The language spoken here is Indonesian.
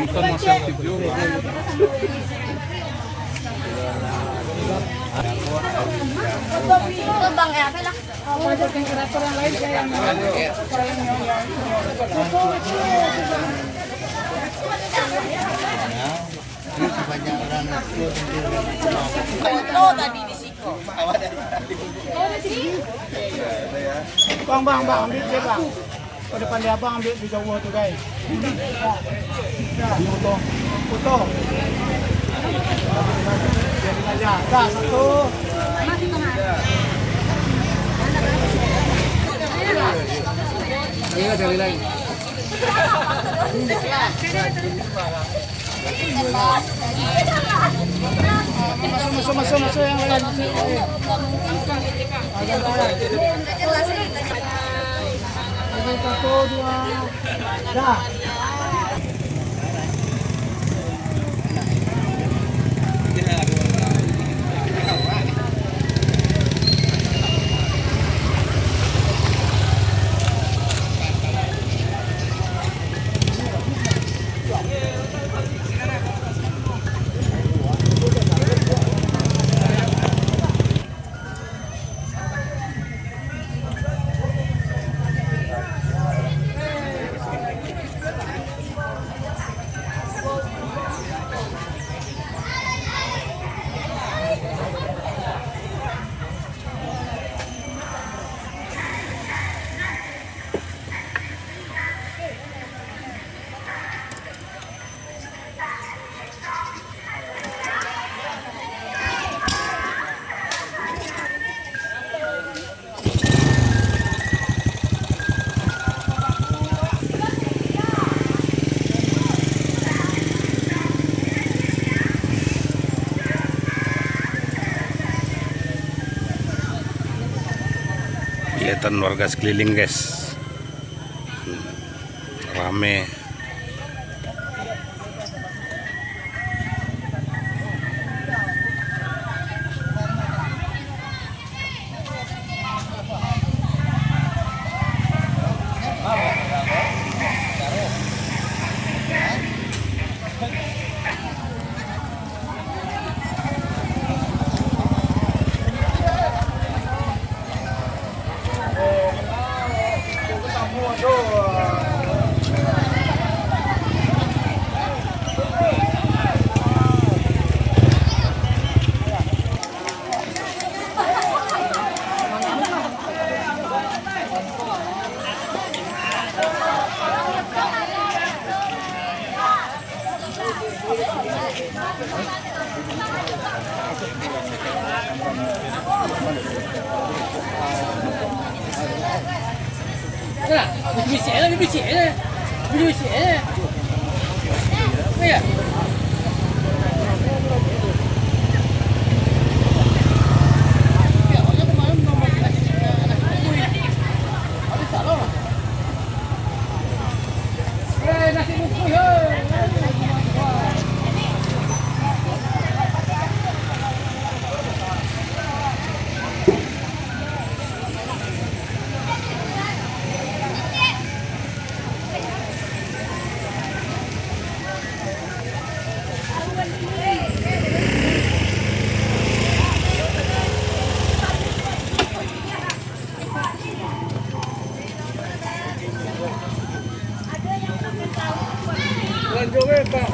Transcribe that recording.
nonton Marcel TV. Itu bang ya, apa lah? Banyak yang kreator yang lain kayak yang banyak orang Foto tadi di situ. bang, ambil dia bang. Ke depan dia abang ambil di jauh tuh guys. Foto. Jadi aja. Dah satu. Iya, dari lain. Masuk yang lain. Satu, dua. Dah. Kelihatan warga sekeliling guys, rame. Lanjut, Pak.